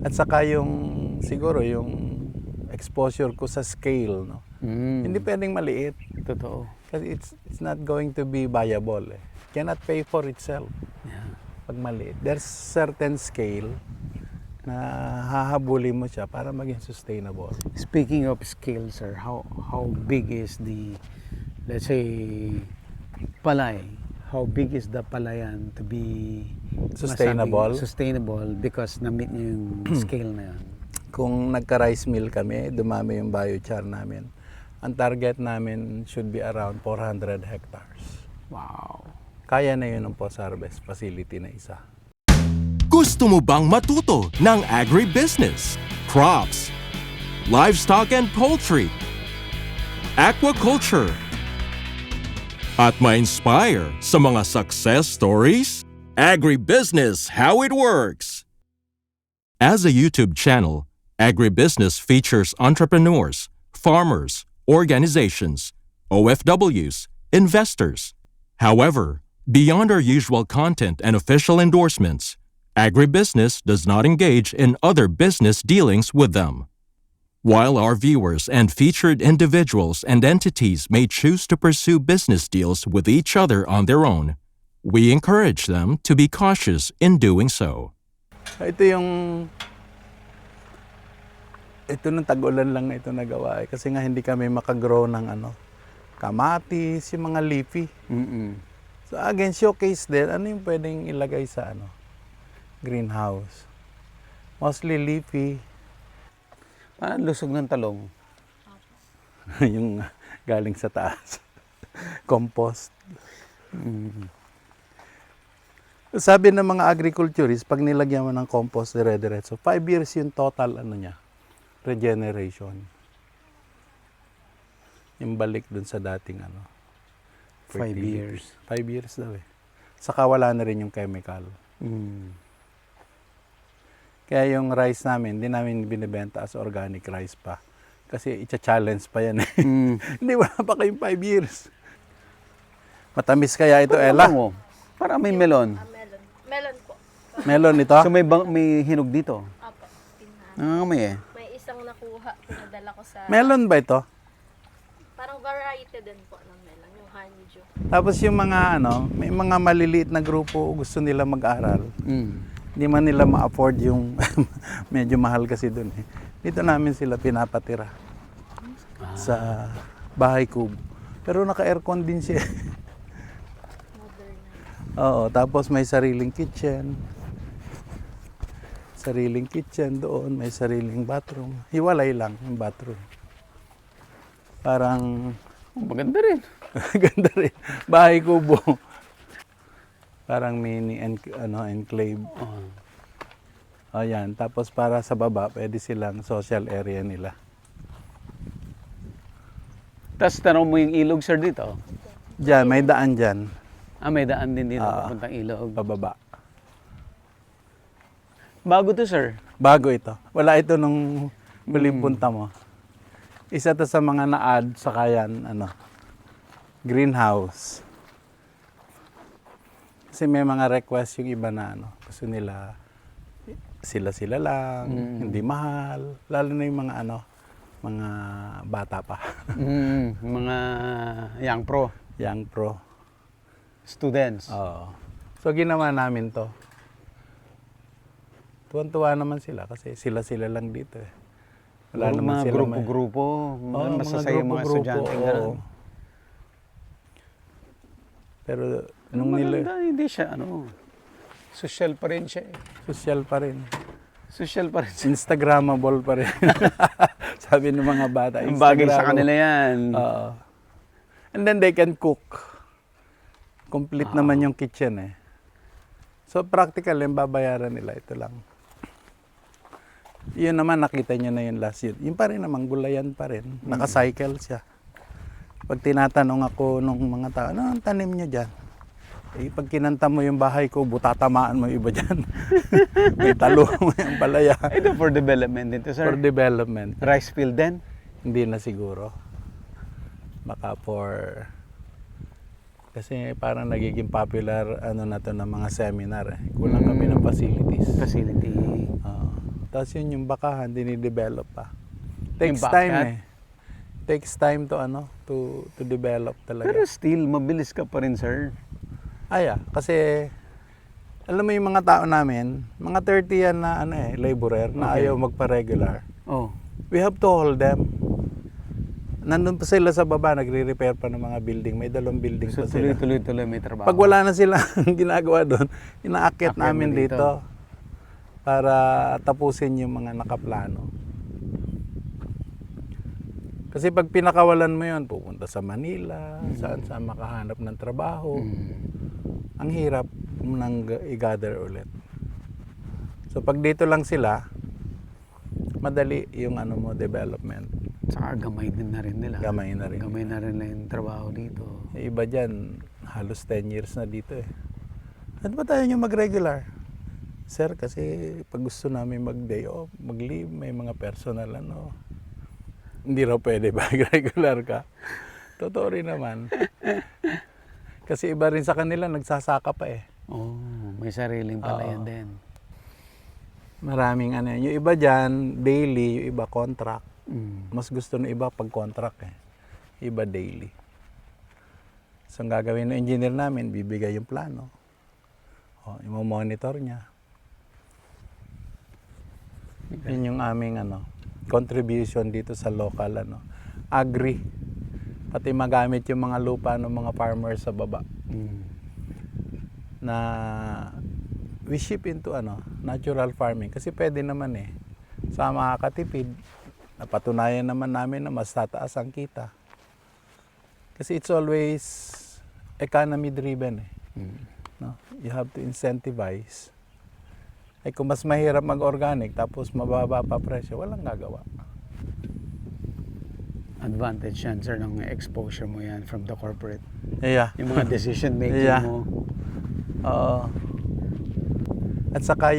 At saka yung siguro yung exposure ko sa scale, no. Hindi pwedeng maliit Totoo. kasi it's not going to be viable. Cannot pay for itself Yeah. pag maliit. There's certain scale na hahabulin mo siya para maging sustainable. Speaking of scale, sir, how big is the, let's say, palay? How big is the palayan to be Sustainable? Sustainable because na-meet niyo yung scale na yun. Kung nagka-rice mill kami, dumami yung biochar namin. Ang target namin should be around 400 hectares. Wow. Kaya na yun ng post-harvest facility na isa. Gusto mo bang matuto ng agribusiness, crops, livestock and poultry, aquaculture, at ma-inspire sa mga success stories? Agribusiness How It Works! As a YouTube channel, Agribusiness features entrepreneurs, farmers, organizations, OFWs, investors. However, beyond our usual content and official endorsements, Agribusiness does not engage in other business dealings with them. While our viewers and featured individuals and entities may choose to pursue business deals with each other on their own, we encourage them to be cautious in doing so. Ito nung tag-ulan lang na ito nagawa kasi nga hindi kami makagrow ng kamatis, yung mga leafy. So again, showcase din, ano yung pwedeng ilagay sa greenhouse. Mostly leafy. Lusog ng talong. Yung galing sa taas. Compost. Sabi ng mga agriculturists, pag nilagyan mo ng compost dire-diretso, 5 years yung total niya, regeneration. Yung balik dun sa dating 5 years. 5 years daw Saka wala na rin yung chemical. Kaya yung rice namin, hindi namin binibenta as organic rice pa. Kasi i-challenge pa yan Hindi, wala pa kayong 5 years. Matamis kaya ito, Ella? Parang may melon. Melon. Melon po. Melon ito? So may hinog dito? Apo. Tinha. May May isang nakuha. Pinadala ko sa... Melon ba ito? Parang variety din po ng melon. Yung honeydew. Tapos yung mga may mga maliliit na grupo gusto nila mag-aral. Hindi man nila ma-afford yung medyo mahal kasi doon Dito namin sila pinapatira. Sa bahay kubo. Pero naka-aircon din siya. Modern. Oo, tapos may sariling kitchen. Sariling kitchen doon, may sariling bathroom. Hiwalay lang yung bathroom. Parang maganda rin. ganda rin. Bahay kubo. Parang mini enclave. Ayan, tapos para sa baba, pwede silang social area nila. Tapos tanong mo yung ilog, sir, dito? Diyan, may daan dyan. May daan din dito, papuntang ilog. Pababa. Bago to, sir? Bago ito. Wala ito nung huling punta mo. Isa to sa mga na-add sa kayan, greenhouse. Kasi may mga request yung iba na gusto nila sila-sila lang, hindi mahal. Lalo na yung mga mga bata pa. Mga young pro. Young pro. Students. Oo. So ginawa namin to. Tuwan-tuwa naman sila kasi sila-sila lang dito Wala naman mga sila grupo-grupo. Masasaya mga estudyante. oo. Pero nung Maganda, hindi siya, social pa rin siya social pa rin. Social pa rin siya. Instagrammable pa rin. Sabi ng mga bata, Ang bagay sa kanila yan. Oo. And then they can cook. Complete naman yung kitchen So practical yung babayaran nila. Ito lang. Yun naman, nakita nyo na yun last year. Yun pa rin naman, gulayan pa rin. Nakacycle siya. Pag tinatanong ako nung mga tao, ano ang tanim nyo dyan? Pag kinanta mo yung bahay ko, butatamaan mo yung iba dyan. May talo, may palaya. Ito for development dito, sir. For development. Rice field din? Hindi na siguro. Baka kasi parang nagiging popular na to ng mga seminar Kulang kami ng facilities. Facility. Tapos yun yung bakahan, dinidevelop pa. Takes Yung time backyard? eh. Takes time to to develop talaga. Pero still, mabilis ka pa rin, sir. Kasi alam mo yung mga tao namin, mga 30 yan na laborer na Okay. ayaw magpa-regular. Oh. We have to hold them. Nandun pa sila sa baba, nagre-repair pa ng mga building. May 2 building So pa sila. tuloy-tuloy may trabaho. Pag wala na sila ginagawa doon, inaakyat Akyat namin mo dito. dito para tapusin yung mga nakaplano. Kasi pag pinakawalan mo yon, pupunta sa Manila, saan makahanap ng trabaho. Ang hirap nang i-gather ulit. So pag dito lang sila, madali yung development. Saka gamay din na rin nila. Gamay na rin. Gamay na rin yung trabaho dito. Yung iba dyan, halos 10 years na dito eh. At ba tayo nyo mag-regular? Sir, kasi pag gusto namin mag-day off, mag-leave, may mga personal hindi raw pwede mag-regular ka. Totoo rin naman. Kasi iba rin sa kanila, nagsasaka pa eh. Oh, may sariling palayan Oo. din. Maraming Yung iba dyan, daily, yung iba contract. Mm. Mas gusto ng iba pag contract eh. Iba daily. So ang gagawin ng engineer namin, bibigay yung plano. Imo-monitor niya. Yun yung aming contribution dito sa local agri. Pati magamit yung mga lupa ng mga farmers sa baba Mm. na we ship into natural farming kasi pwede naman sa makakatipid. Napatunayan naman namin na mas tataas ang kita. Kasi it's always economy driven No? You have to incentivize. Kung mas mahirap mag-organic tapos mababa pa presyo, walang gagawa. Advantage yan, sir, ng exposure mo yan from the corporate. Yeah. Yung mga decision making Yeah. mo. Oo. At saka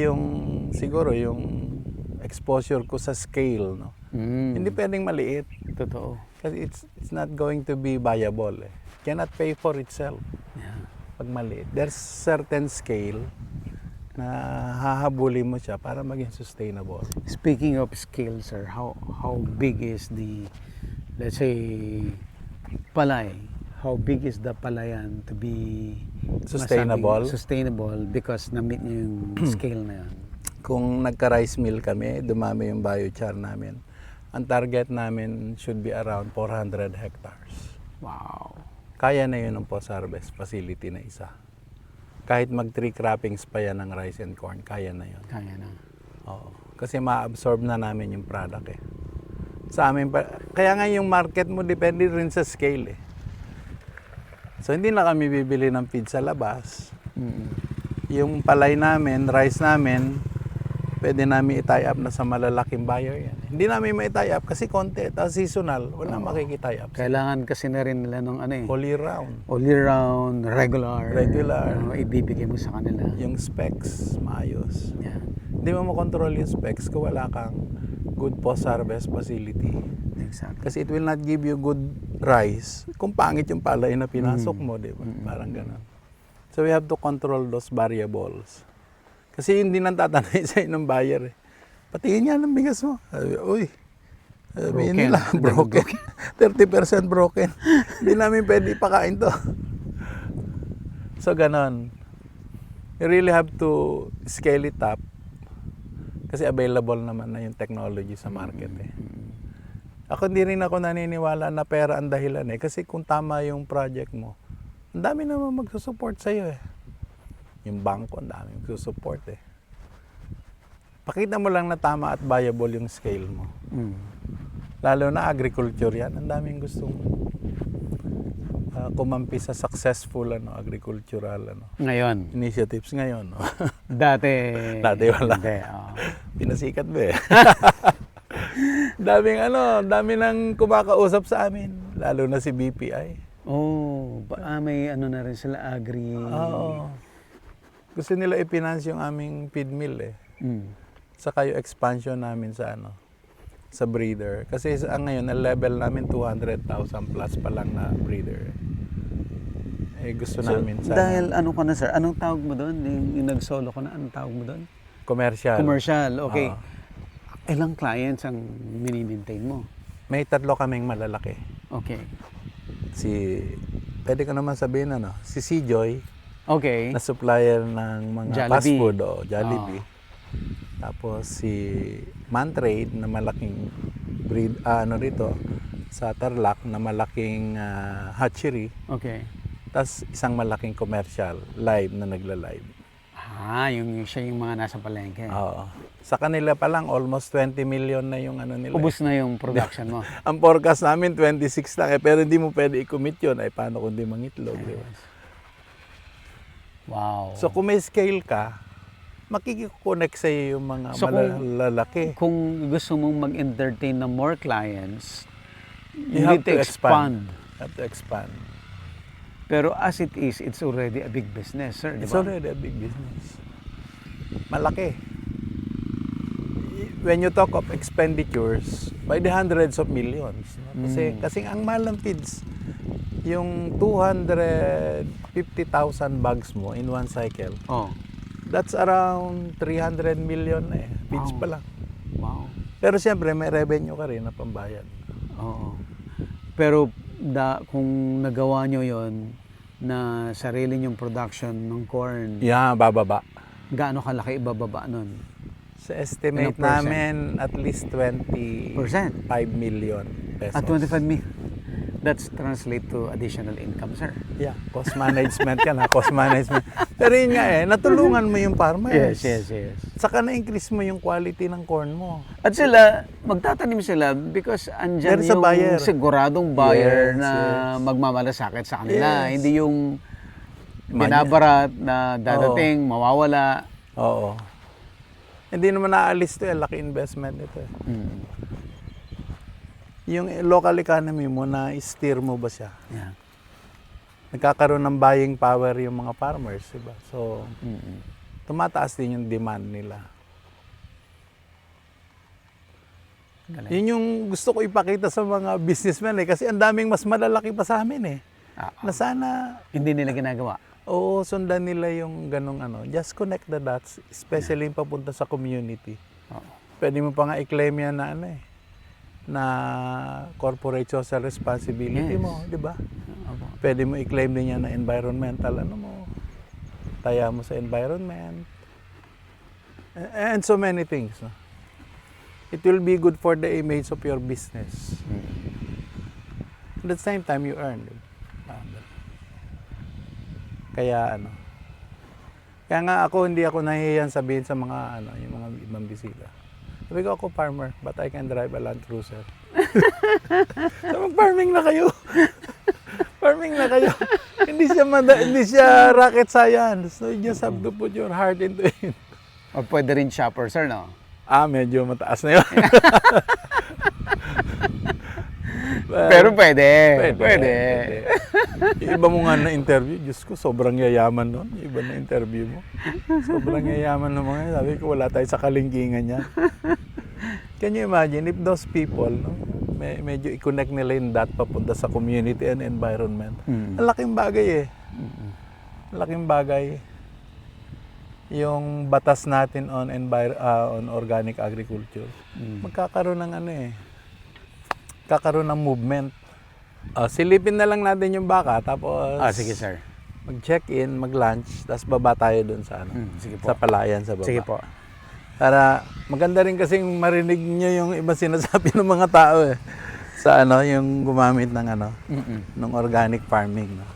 siguro yung exposure ko sa scale, no? Mm. Hindi pwedeng maliit. Totoo. Kasi it's not going to be viable. Cannot pay for itself Yeah. pag maliit. There's certain scale na hahabulin mo siya para maging sustainable. Speaking of scale, sir, how big is the, let's say, palay? How big is the palayan to be Sustainable? Sustainable because na-meet niyo yung scale na yan. Kung nagka-rice mill kami, dumami yung biochar namin. Ang target namin should be around 400 hectares. Wow. Kaya na yun ng post-harvest facility na isa. Kahit mag-tree croppings pa yan ng rice and corn, kaya na yun. Kaya na. Oo. Kasi ma-absorb na namin yung product Sa amin kaya nga yung market mo depende rin sa scale So hindi na kami bibili ng feed sa labas. Mm-mm. Yung palay namin, rice namin, pwede namin i-tie up na sa malalaking buyer yan. Hindi namin ma-tie up kasi konti, tapos seasonal, wala makiki-tie up. Kailangan kasi na rin nila ng All year round. all year round, regular. Regular. Ibibigay mo sa kanila. Yung specs, maayos. Yeah. Hindi mo makontrol yung specs kung wala kang good post-harvest facility. Exactly. Kasi it will not give you good rice kung pangit yung palay na pinasok mo, di ba? Parang gano'n. So we have to control those variables. Kasi hindi nang tatanay sa'yo ng buyer Patingin nga ng bigas mo. Sabi, uy, sabihin nila, broken. 30% broken. Hindi namin pwede ipakain to. So, ganon. You really have to scale it up kasi available naman na yung technology sa market Ako hindi rin ako naniniwala na pera ang dahilan kasi kung tama yung project mo, ang dami naman magsusupport sa'yo Yung bangko, ang dami magsusupport Pakita mo lang na tama at viable yung scale mo. Lalo na agriculture yan, ang daming gustong kumampi sa successful agricultural Ngayon. initiatives ngayon. Dati Wala. Hindi, Pinasikat ba dami nang kumakausap sa amin, lalo na si BPI. May na rin sila agri. Oo. Gusto nila i-finance yung aming feed mill Saka yung expansion namin sa sa breeder. Kasi ngayon, ang level namin 200,000 plus pa lang na breeder. Gusto namin sana. Dahil ka na, sir? Anong tawag mo doon? Yung nag-solo ko na, anong tawag mo doon? Commercial. Commercial, okay. Oo. Ilang clients ang mini-maintain mo? May 3 kaming malalaki. Okay. Pwede ko naman sabihin si C-Joy, Okay. na supplier ng mga Jollibee. fast food o Jollibee. Tapos si Mantrade na malaking breed, rito, sa Tarlac na malaking hatchery. Okay. Tapos isang malaking commercial, live na nagla-live. Siya yung mga nasa palengke. Oo. Sa kanila pa lang, almost 20 million na yung nila. Ubus na yung production mo. Ang forecast namin, 26 lang. Pero hindi mo pwede i-commit yun. Ay, paano kung di mangitlog? Di ba? Wow. So, kung may scale ka, makikiconnect sa iyo yung mga So, malalaki. Kung gusto mong mag-entertain ng more clients, you have need to expand. You have to expand. Pero as it is, it's already a big business, sir. It's Diba? already a big business. Malaki. When you talk of expenditures, by the hundreds of millions. No? Kasi ang mahal ng feeds, yung 250,000 bags mo in one cycle, Oh. that's around 300 million na feeds Wow. pa lang. Wow. Pero siyempre, may revenue ka rin na pambayad. Oo. Pero kung nagawa nyo yon na sarili nyong production ng corn, Yeah, bababa. gaano kalaki ibababa nun? Sa estimate Ilang percent? namin, at least 25 million pesos. At 25 million. That's translate to additional income, sir. Yeah, cost management yan ha, cost management. Pero yun nga natulungan mo yung farmers. Yes. Saka na-increase mo yung quality ng corn mo. At sila, magtatanim sila because andyan There is a yung buyer. siguradong buyer Yes, na yes. magmamalasakit sa kanila. Yes. Hindi yung binabarat na dadating, mawawala. Oo. Hindi naman naalis to laki investment ito Yung local economy mo, na-steer mo ba siya? Yeah. Nagkakaroon ng buying power yung mga farmers, diba? So, tumataas din yung demand nila. Galing. Yun yung gusto ko ipakita sa mga businessmen kasi ang daming mas malalaki pa sa amin Na sana, Hindi nila ginagawa. sundan nila yung ganong just connect the dots, especially yung papunta sa community. Pwede mo pa nga i-claim yan na na corporate social responsibility Yes. mo, di ba? Pwede mo i-claim din yan na environmental, taya mo sa environment, and so many things. No? It will be good for the image of your business. At the same time, you earn. Diba? Kaya kaya nga hindi ako nahihiyan sabihin sa mga yung mga ibang bisita. Sabi ko, ako farmer, but I can drive a Land Cruiser. So mag-farming na kayo. Farming na kayo. Hindi siya rocket science. So you just have to put your heart into it. O pwede rin shopper, sir, no? Medyo mataas na yun. Pero pwede. Pwede. Yung iba mo nga na-interview, Diyos ko, sobrang yayaman nun. Yung iba na-interview mo. Sobrang yayaman ng mga yun. Sabi ko, wala tayo sa kalingkingan niya. Can you imagine if those people, medyo i-connect nila yung dot papunta sa community and environment. Ang laking bagay Ang laking bagay. Yung batas natin on organic agriculture. Magkakaroon ng kakaroon ng movement. Silipin na lang natin yung baka, tapos Sige, sir. mag-check-in, mag-lunch, tapos baba tayo dun sa Sige po. sa palayan sa baba. Sige po. Para maganda rin kasing marinig nyo yung iba sinasabi ng mga tao sa yung gumamit ng ng organic farming. No?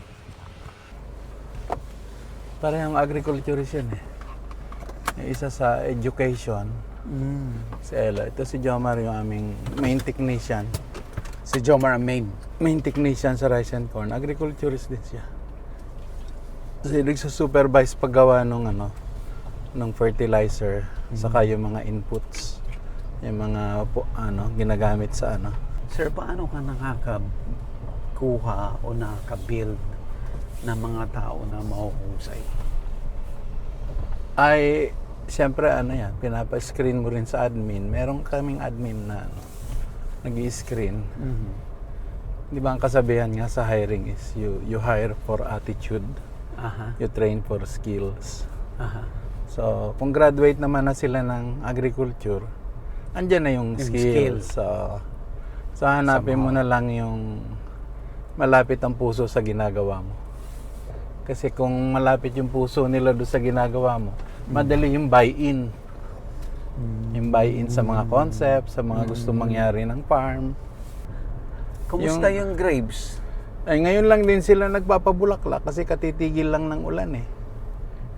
Para yung agriculturist yun Yung isa sa education. Si Ella. Ito si Jomar, yung aming main technician. Si Jomar ang main. Main technician sa rice and corn. Agriculturist din siya. Kasi nagsusupervise paggawa ng fertilizer, saka yung mga inputs, yung mga ginagamit sa Sir, paano ka nakakakuha o nakaka-build ng mga tao na mahuhusay? Ay, siyempre pinapa-screen mo rin sa admin. Meron kaming admin na nag-i-screen. Di ba ang kasabihan nga sa hiring is you hire for attitude, you train for skills. So, kung graduate naman na sila ng agriculture, andyan na yung skills. So hanapin mo na lang yung malapit ang puso sa ginagawa mo. Kasi kung malapit yung puso nila doon sa ginagawa mo, madali yung buy-in. Yung buy-in sa mga concepts, sa mga gusto mangyari ng farm. Kumusta yung grapes? Ay, ngayon lang din sila nagpapabulaklak kasi katitigil lang ng ulan eh.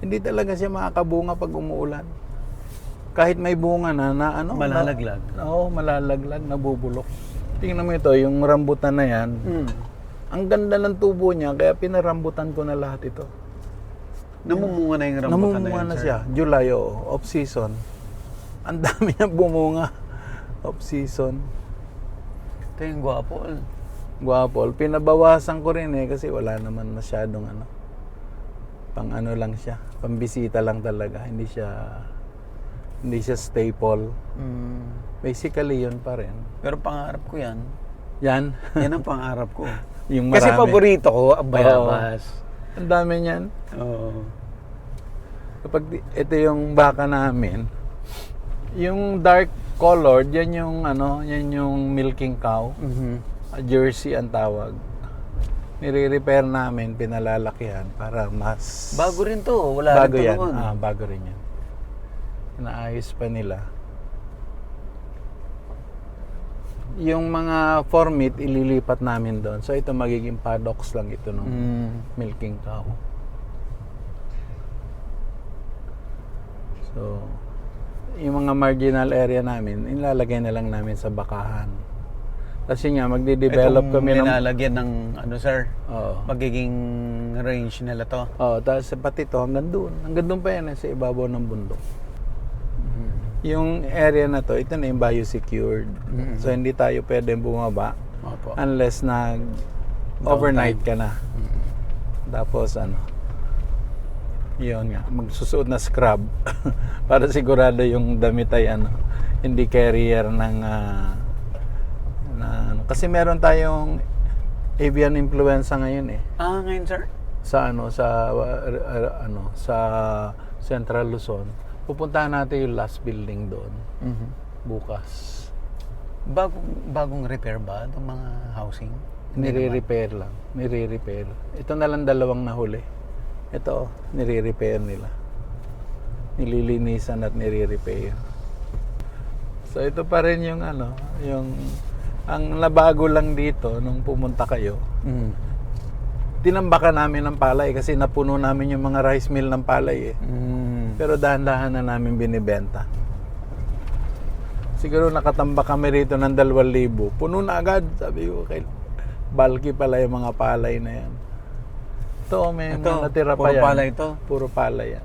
Hindi talaga siya makakabunga pag umuulan. Kahit may bunga na ano, Malalaglag. Oo, malalaglag, nabubulok. Tingnan mo ito, yung rambutan na yan. Ang ganda ng tubo niya, kaya pinarambutan ko na lahat ito. Namumunga na yung rambutan na Namumunga yan, na sir? siya. July, off season. Ang dami niya bumunga. Off season. Ito yung guwapo. Guwapol. Pinabawasan ko rin eh kasi wala naman masyadong ano. Pang ano lang siya. Pambisita lang talaga. Hindi siya staple. Basically yun pa rin. Pero pangarap ko yan. Yan. Yan ang pangarap ko. Yung Kasi marami. paborito ko, ang bayabas. Ang dami niyan. Oo. Kapag ito yung baka namin, yung dark colored, yan yung milking cow. Jersey ang tawag. Nire-repair namin, pinalalakihan para mas... Bago rin to, wala Bago rin to yan. noon. Bago rin yan. Naayos pa nila. Yung mga formeat, ililipat namin doon. So ito magiging paddocks lang ito ng milking cow. So, yung mga marginal area namin, ilalagay na lang namin sa bakahan. Kasi nga, magde-develop kami ng... nilalagyan ng, ano sir, Oo. magiging range nila to. Tapos pati ito, hanggang doon. Hanggang doon pa yan, sa ibabaw ng bundok. Yung area na to, ito na yung biosecured. So, hindi tayo pwedeng bumaba Opo. unless overnight ka na. Tapos, yun nga, magsusuot na scrub para sigurado yung damit ay hindi carrier ng kasi meron tayong avian influenza ngayon eh Ngayon sir? sa Central Luzon. Pupuntahan natin yung last building doon bukas. Bagong repair ba itong mga housing? Nire-repair lang. Nire-repair. Ito na lang dalawang nahuli. Ito, nire-repair nila. Nililinisan at nire-repair. So ito pa rin yung ang nabago lang dito nung pumunta kayo. Tinambakan namin ng palay kasi napuno namin yung mga rice mill ng palay eh. Pero dahan-dahan na namin binibenta. Siguro nakatambak kami rito ng 2,000. Puno na agad. Sabi ko, bulky pala yung mga palay na yan. May mga natira pa yan. Puro palay ito? Puro palay yan.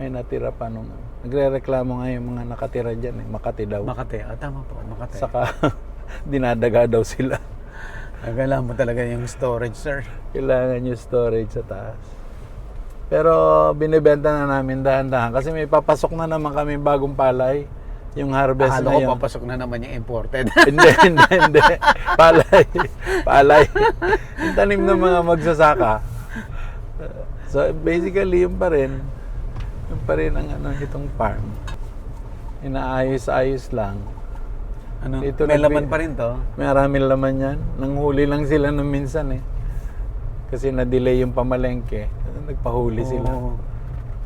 May natira pa nung... Nagre-reklamo nga yung mga nakatira dyan eh. Makati daw. Makati. Tama po, Makati. Saka dinadaga daw sila. Kailangan mo talaga yung storage, sir. Kailangan yung storage sa taas. Pero binibenta na namin dahan-dahan kasi may papasok na naman kami bagong palay. Yung harvest Akala na ko yun. papasok na naman yung imported. Hindi. Palay. Yung tanim ng mga magsasaka. So basically, yung pa rin ang itong farm. Inaayos-ayos lang. Dito May laman pa rin to? Maraming laman yan. Nanghuli lang sila nung minsan eh. Kasi na-delay yung pamalengke. Nagpahuli sila.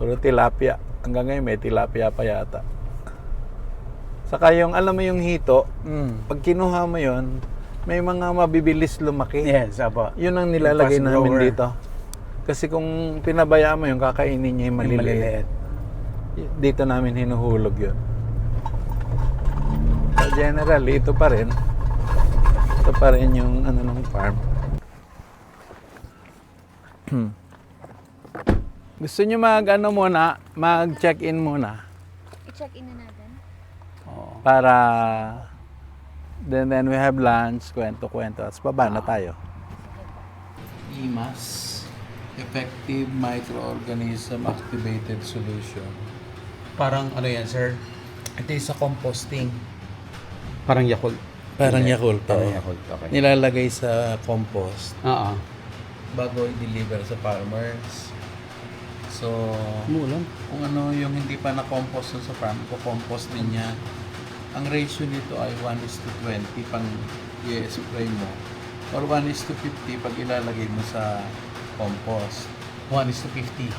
Puro tilapia. Hanggang ngayon may tilapia pa yata. Saka yung, alam mo yung hito, pag kinuha mo yon, may mga mabibilis lumaki. Yes, apo. Yun ang nilalagay Yung fast namin grower. dito. Kasi kung pinabayaan mo yung kakainin niya yung maliliit. Dito namin hinuhulog yun. So generally, ito pa rin. Ito pa rin yung ng farm. Gusto nyo mag-check-in muna? I-check-in na natin. Para then we have lunch, kwento-kwento. Tapos baba na tayo. IMAS, Effective Microorganism Activated Solution. Parang ano yan, sir? Ito yung sa composting. Parang Yakult. Parang Yakult. Parang Yakult, okay. Nilalagay sa compost Oo. bago i-deliver sa farmers. So, Mulan. kung ano yung hindi pa na-compost sa farm, compost din niya. ang ratio nito ay 1:20 pang i-spray mo or 1:50 pag ilalagay mo sa compost. 1:50.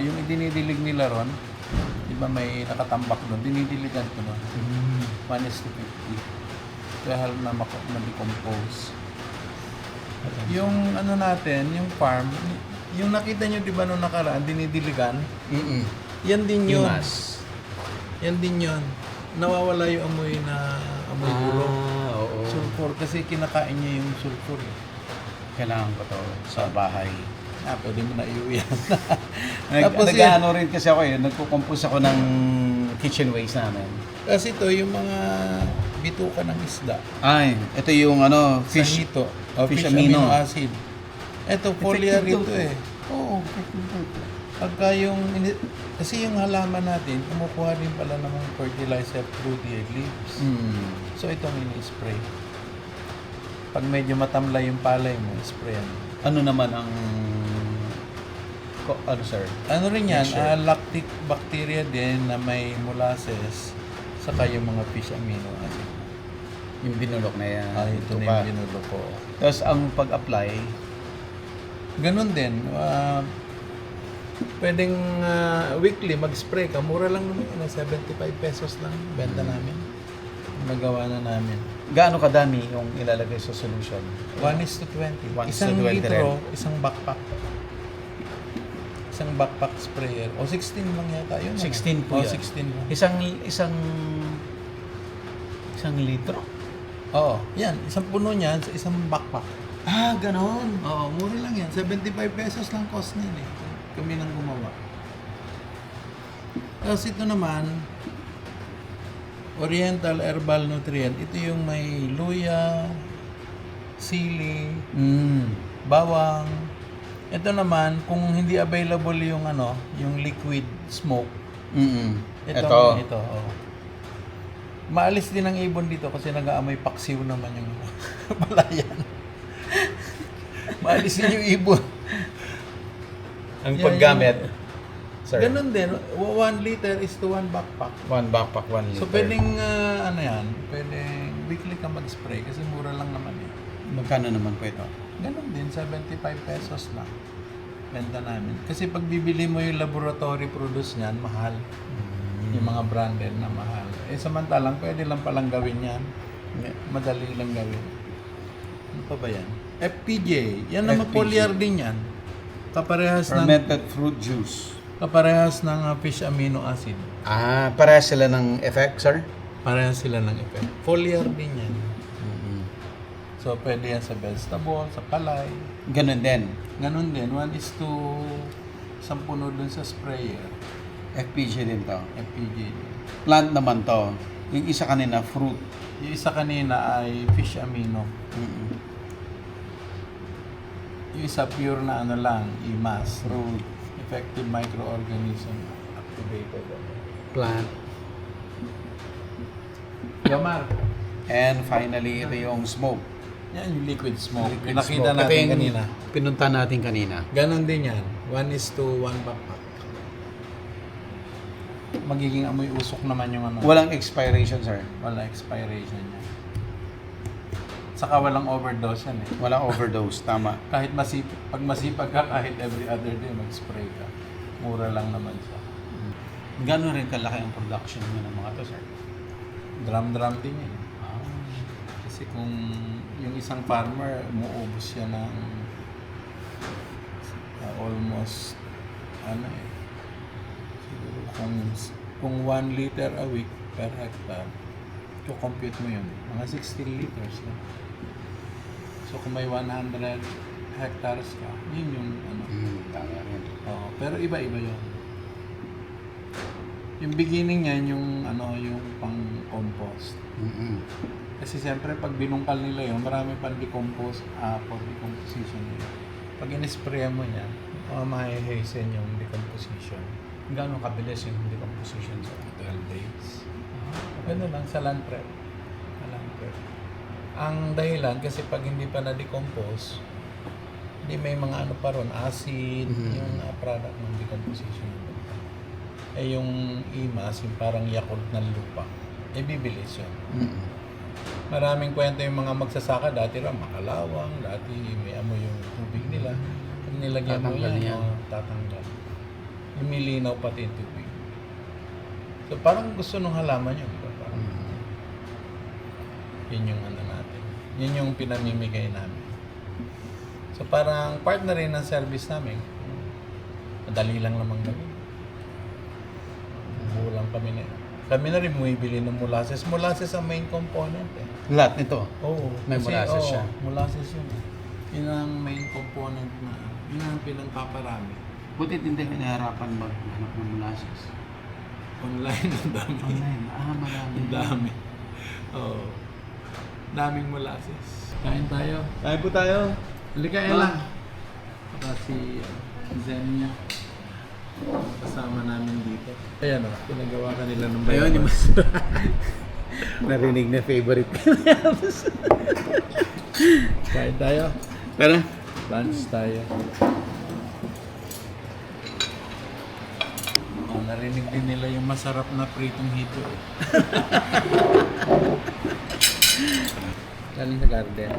Yung idinidilig nila ron, di ba may nakatambak doon, dinidiligan ko nun. 1:50. Kaya na ma-decompose. Yung ano natin, yung farm, yung nakita nyo di ba nung nakaraan, dinidiligan, yan din yun. Imas. Yan din yun. Nawawala yung amoy na amoy bulok. Oo. Sulfur, kasi kinakain niya yung sulfur. Kailangan ko to sa bahay. Pwede mo na iuwi yan. Tapos Tapos nag-ano rin kasi ako nagko-compose ako ng kitchen waste namin. Kasi ito, yung mga bituka ng isda. Ay, ito yung Fish ito. fish Fish amino. amino acid. Ito, foliar ito eh. Oo. Pagka yung, kasi yung halaman natin, kumukuha din pala ng mga fertilizer through the leaves. So itong ini-spray. Pag medyo matamlay yung palay mo, spray mo. Ano naman ang sir? Ano rin yan, Mixture. lactic bacteria din na may molasses, saka yung mga fish amino acid. Yung binulok na yan. Ito na yung binulo ko. Tapos ang pag-apply, Ganun din. Pwedeng weekly mag-spray ka. Mura lang naman yun. 75 pesos lang. Benta namin. Magawa na namin. gaano kadami yung ilalagay sa solution? 1:20. 1:20 Isang rin. litro, isang backpack. Isang backpack sprayer. O 16 lang yata yun. 16 po O yan. 16 lang. Isang litro? Oo. Yan. Isang puno niyan sa isang backpack. Ah, ganon. Oo. Mura lang yan. 75 pesos lang cost niyan eh. Kami nang gumawa. Tapos ito naman, Oriental Herbal Nutrient. Ito yung may luya, sili, bawang. Ito naman, kung hindi available yung yung liquid smoke. Ito. Oh. Maalis din ang ibon dito kasi nag-aamoy paksiw naman yung palayan. Maalis din yung ibon. Ang Yan, paggamit, sir? Ganun din. 1 liter is to 1 backpack. 1 backpack, 1 liter. So pwedeng, pwedeng weekly ka mag-spray kasi mura lang naman eh. Magkano naman po ito? Ganun din, 75 pesos lang. Benta namin. Kasi pag bibili mo yung laboratory produce niyan, mahal. Yung mga branded na mahal. Samantalang, pwede lang palang gawin yan. Madali lang gawin. Ano pa ba yan? FPJ. Yan naman FPJ. foliar din yan. Kaparehas ng Fermented fruit juice. fish amino acid. Ah, parehas sila ng effect, sir? Parehas sila ng effect. Foliar din yan. So, pwede yan sa vegetable, sa palay. Ganun din. Ganun din. 1 is to 10 dun sa sprayer. FPJ din to. FPJ. Plant naman to. Yung isa kanina, fruit. Yung isa kanina ay fish amino. Yung isa pure na lang, IMAS. Fruit. Effective microorganism activated. Plant. Gamar. And finally, ito yung smoke. Yan yung liquid smoke. Liquid Pinakita smoke. natin Ito yung kanina. Pinunta natin kanina. Ganon din yan. 1 is to 1 backpack. Magiging amoy usok naman yung Walang expiration, sir. Wala expiration niya. Saka walang overdose yan eh. Walang overdose. Tama. Kahit pag masipag ka, kahit every other day mag-spray ka. Mura lang naman siya. Gano'n rin kalaki ang production ng mga to, sir? Drum din yan. Kasi kung yung isang farmer, umuubos siya ng almost siguro kung 1 liter a week per hectare, compute mo yun, mga 16 liters na. So kung may 100 hectares ka, yun yung Tama rin. Oo, pero iba-iba yun. Yung beginning niyan, yung yung pang-compost. Kasi siyempre, pag binungkal nila yun, marami pang decompose, for decomposition nila. Pag in-spray mo yan, mahihaisen yung decomposition. Gano'n kabilis yung decomposition, sir? 12 days. Ganun lang sa land prep. Sa land prep. Ang dahilan, kasi pag hindi pa na-decompose, hindi may mga pa ron, acid, yung product ng decomposition. Yung IMAS, yung parang Yakult ng lupa. ibibilis yun. Mm. Maraming kwento yung mga magsasaka dati raw makalawang, dati may amoy yung tubig nila. Pag nilagyan mo Tatanggal yan, yan. tatanggal. Lumilinaw pati yung tubig. So parang gusto nung halaman yun. Diba? Parang, yun yung ano natin. Yun yung pinamimigay namin. So parang part na rin ng service namin. Madali lang naman gawin. Bulang kami na. Kami na rin bumibili ng molasses. Molasses ang main component eh. Lahat nito. Oo. May molasses siya. Molasses yun eh. Yun ang main component na, yun ang pinagpaparami. Butit hindi ka nahihirapan maghanap ng molasses. Online ang dami. Online. Marami. Ang dami. Oo. Daming molasses. Kain tayo. Kain po tayo. Halika Ella. Saka si Zenia. Kasama namin dito. Ayan o, pinagawa ka nila ng Ayun, yung bayabas. narinig na favorite. Kain tayo. Tara. Lunch tayo. Oh, narinig din nila yung masarap na pritong hito. Galing sa garden.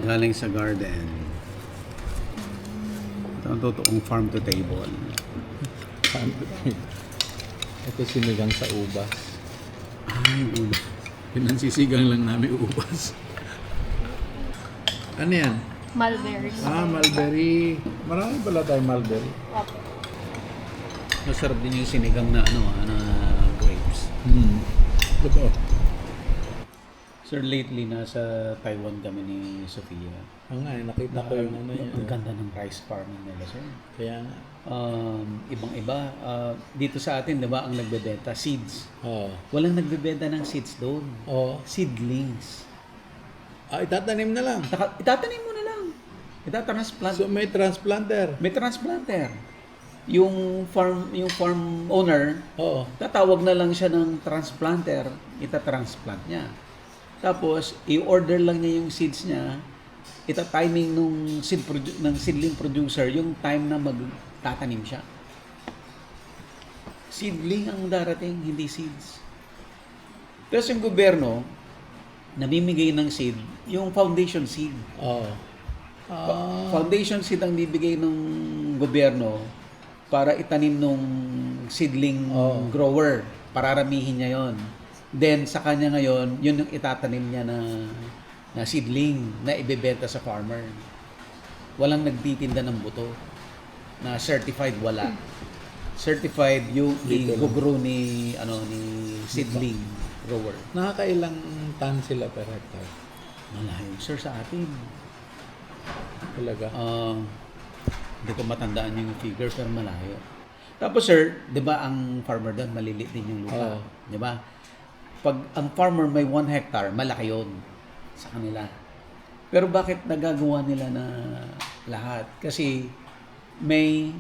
Galing sa garden. Ito ang totoong farm to table. Ito sinigang sa ubas. Ay, ulo. Pinansisigang lang namin ubas. Ano yan? Mulberries. Mulberry. Marami pala tayong mulberry. Opo. Masarap din yung sinigang na na grapes. Totoo. Sir, lately nasa Taiwan kami ni Sofia. Oo nga, nakita ko yung ano yan. Ang ganda ng rice farming nila, sir. Kaya nga. Ibang-iba. Dito sa atin, di ba, ang nagbebenta, seeds. Oo. Walang nagbebenta ng seeds doon. Oo. Seedlings. Itatanim na lang. Itatanim mo na lang. Itatransplant. So may transplanter. May transplanter. Yung farm owner, Oo. tatawag na lang siya ng transplanter, itatransplant niya. Tapos, i-order lang niya yung seeds niya, ita-timing ng seedling producer yung time na magtatanim siya. Seedling ang darating, hindi seeds. Tapos yung gobyerno, namimigay ng seed, yung foundation seed. Oo. Foundation seed ang bibigay ng gobyerno para itanim nung seedling grower. Pararamihin niya yon. Then sa kanya ngayon, yun yung itatanim niya na seedling na ibebenta sa farmer. Walang nagtitinda ng buto na certified, wala. Certified yung i-grow ni seedling grower. Nakakailang tan sila per hectare? Malayo, sir, sa atin. Talaga? Hindi ko matandaan yung figure, pero malayo. Tapos, sir, di ba ang farmer doon, malilit din yung lupa. Di ba? Pag ang farmer may 1 hectare, malaki yun sa kanila. Pero bakit nagagawa nila na lahat? Kasi may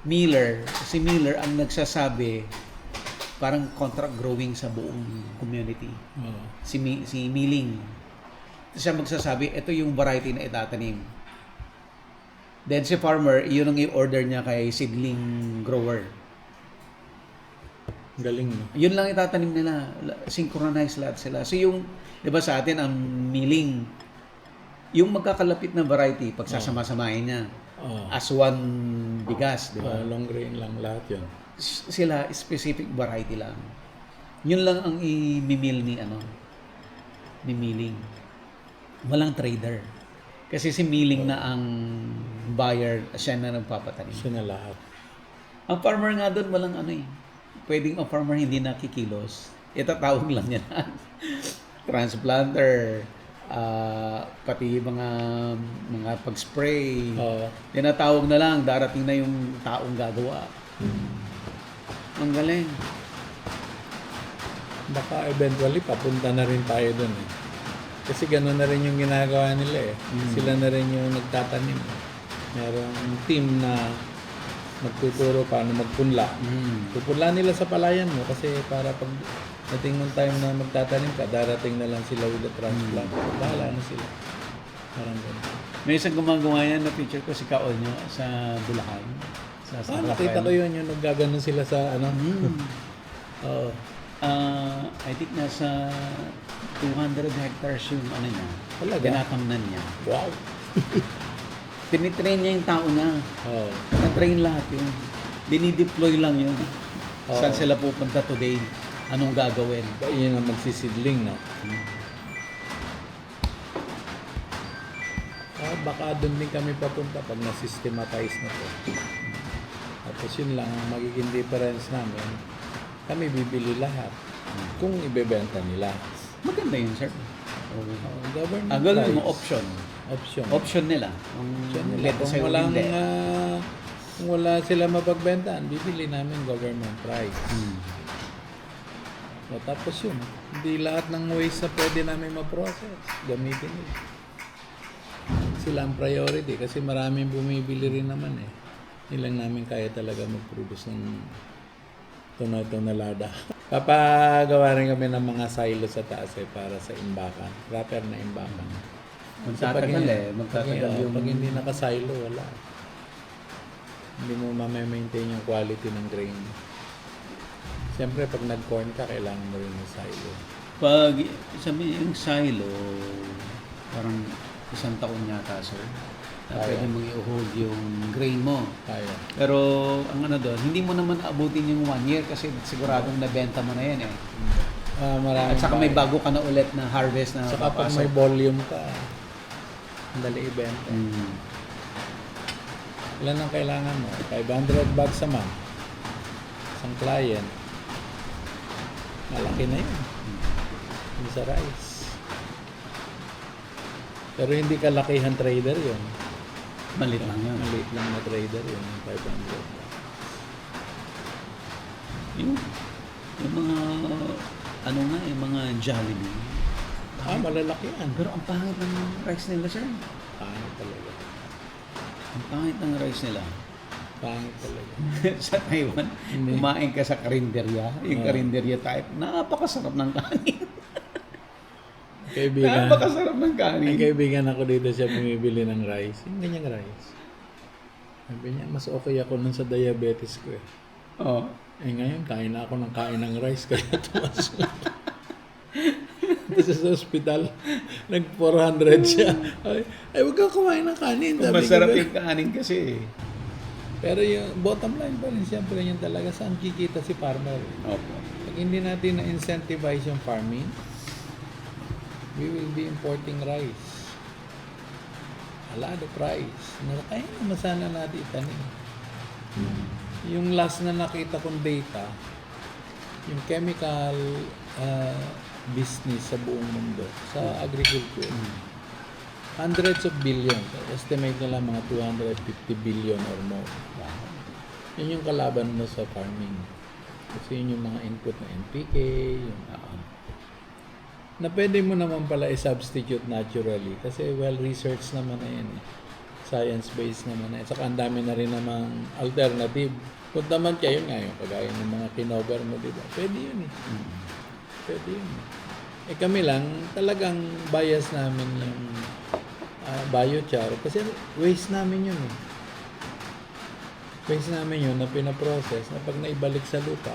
miller. Si miller ang nagsasabi parang contract growing sa buong community. Oo. Si milling. Siya magsasabi, ito yung variety na itatanim. Then si farmer, yun ang i-order niya kay seedling grower. Galing, no? Yun lang itatanim nila. Synchronize lahat sila. So yung, di ba sa atin, ang milling, yung magkakalapit na variety, pagsasama-samahin niya, as one bigas, di ba? Long grain lang lahat yun. Sila, specific variety lang. Yun lang ang i-mill ni milling. Walang trader. Kasi si milling na ang buyer, siya na nagpapatanim. Siya na lahat. Ang farmer nga doon, walang pwedeng ang farmer hindi nakikilos. Itatawag lang niya na transplanter, pati mga pag-spray. Tinatawag na lang, darating na yung taong gagawa. Ang galing. Baka eventually papunta na rin tayo dun eh. Kasi gano'n na rin yung ginagawa nila eh. Sila na rin yung nagtatanim. Merong team na magtuturo paano magpunla. Pupunla nila sa palayan mo kasi para pag dating ng time na magtatanim ka, darating na lang sila with the transplant. Bahala na sila. Parang gano'n. May isang gumagawa yan na picture ko si Kaonyo sa Bulacan. Sa San Nakita ko Rafael. yun, yung naggaganon sila sa Oo. I think nasa 200 hectares yung ano niya. Talaga? Tinatamnan niya. Wow. Tinitrain niya yung tao niya. Oo. Na-train lahat yun. Dinideploy lang yun. Oo. Saan sila pupunta today? Anong gagawin? Yun ang magsisidling, no? Baka doon din kami papunta pag na-systematize na to. Tapos yun lang ang magiging difference namin. Kami bibili lahat kung ibebenta nila. Maganda yun, sir. Government Ang gagawin price. mo, option. Option. Option nila. Option nila. Let Kung sa'yo walang, hindi. kung wala sila mapagbentahan, bibili namin government price. So, tapos yun, hindi lahat ng ways na pwede namin ma-process, gamitin nila. Sila ang priority kasi maraming bumibili rin naman eh. Ilang namin kaya talaga mag-produce ng tonalada. Papagawa rin kami ng mga silo sa taas eh para sa imbakan. Proper na imbakan. Magtatagal eh. Magtatagal yung... Pag hindi naka-silo, wala. Hindi mo ma-maintain yung quality ng grain. Siyempre, pag nag-corn ka, kailangan mo rin ng silo. Pag sabi yung silo, parang 1 taon yata, sir. Pwede mong i-hold yung grain mo. Kaya. Pero ang ano doon, hindi mo naman aabutin yung 1 year kasi siguradong nabenta mo na yan eh. Maraming At saka may bago. bago ka na ulit na harvest na Saka pag papasok. may volume ka, ang dali ibenta. Ilan ang kailangan mo? 500 bags a month. Isang client. Malaki na yun. Yung sa rice. Pero hindi kalakihan trader yun. Malit lang yun. Maliit lang na trader yun. Yung 500 bags. Yung mga, ano nga, yung mga Jollibee. Malalaki yan. Pero ang pangit ng rice nila, sir. Pangit talaga. Ang pangit ng rice nila. Pangit talaga. Sa Taiwan, kumain ka sa karinderya, yung karinderya type, napakasarap ng kanin. Kaibigan. Napakasarap ng Ang kanin. kaibigan ako dito siya bumibili ng rice. Yung ganyang rice. Sabi niya, mas okay ako nun sa diabetes ko eh. Oh. Eh ngayon, kain na ako ng kain ng rice kaya tumas na. Tapos sa ospital, nag-400 siya. Ay, huwag kang kumain ng kanin. Sabi ko, Masarap yung kanin kasi. pero yung bottom line pa rin, siyempre yun talaga, saan kikita si farmer? Opo. Pag hindi natin na-incentivize yung farming, we will be importing rice. A lot of rice. Kaya naman sana natin itanim. Yung last na nakita kong data, yung chemical business sa buong mundo, sa agriculture, hundreds of billions. Estimate nila mga 250 billion or more. Yun yung kalaban mo sa farming. Kasi yun yung mga input na NPK, yung na pwede mo naman pala i-substitute naturally kasi well-researched naman na yan eh. Science-based naman na yan. Saka ang dami na rin namang alternative. Kung naman kayo nga yung kagaya ng mga kinover mo, di ba? Pwede yun eh. Pwede yun. Eh kami lang, talagang bias namin yung biochar kasi waste namin yun eh. Waste namin yun na pinaprocess na pag naibalik sa lupa,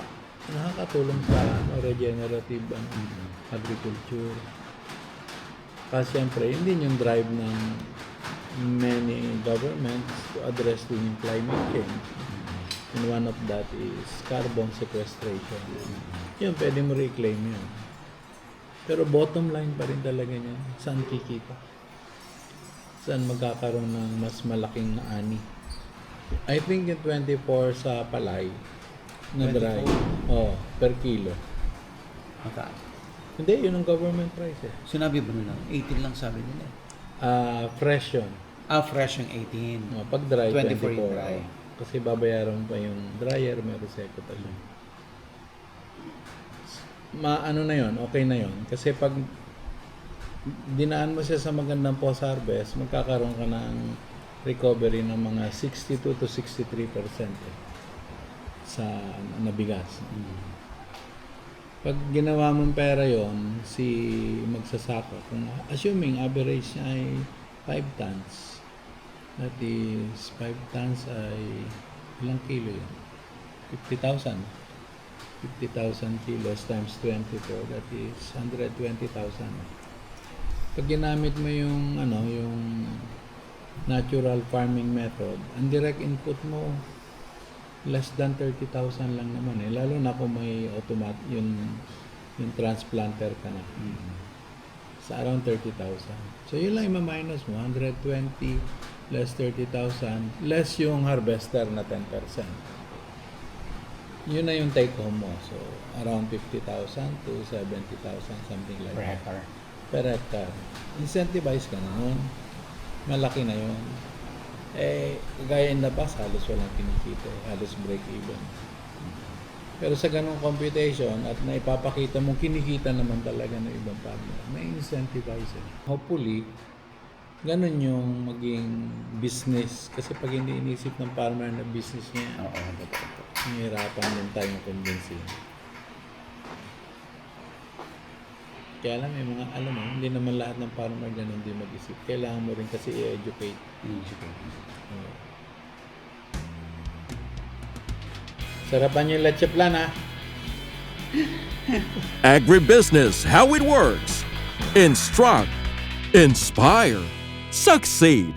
nakakatulong sa regenerative agriculture. Kasi siyempre, yun din yung drive ng many governments to address din yung climate change. And one of that is carbon sequestration. Yun, pwede mo reclaim yun. Pero bottom line pa rin talaga niya, saan kikita? Saan magkakaroon ng mas malaking ani? I think yung 24 sa palay na dry. Per kilo. Maka. Hindi, yun ang government price eh. Sinabi ba nila? 18 lang sabi nila. Fresh yun. Fresh yung 18. Pag dry, 24 24. yung dry. Kasi babayaran pa yung dryer, may reseko tayo. Ano na yun, okay na yun. Kasi pag dinaan mo siya sa magandang post-harvest, magkakaroon ka ng recovery ng mga 62 to 63% sa nabigas. Pag ginawa mong pera yon si magsasaka, kung assuming average niya ay 5 tons, that is 5 tons ay ilang kilo yun? 50,000. 50,000 kilos times 24, that is 120,000. Pag ginamit mo yung natural farming method, ang direct input mo less than 30,000 lang naman eh. Lalo na kung may yung transplanter ka na. Sa around 30,000. So yun lang i-minus mo, 120 less 30,000 less yung harvester na 10%. Yun na yung take home mo. So around 50,000 to 70,000, something like Per that. hectare. Per hectare. Incentivize ka na nun. Malaki na yun. Gaya in the past, halos walang kinikita. Halos break even. Pero sa ganong computation at naipapakita mo, kinikita naman talaga ng ibang partner. May incentivize. Hopefully, ganun yung maging business. Kasi pag hindi inisip ng farmer na business niya, hihirapan din tayong convincing. Kaya lang may mga, alam mo, hindi naman lahat ng farmer ganun din mag-isip. Kailangan mo rin kasi i-educate. Sarapan yung leche plan, ha? Agribusiness, how it works. Instruct, inspire, succeed.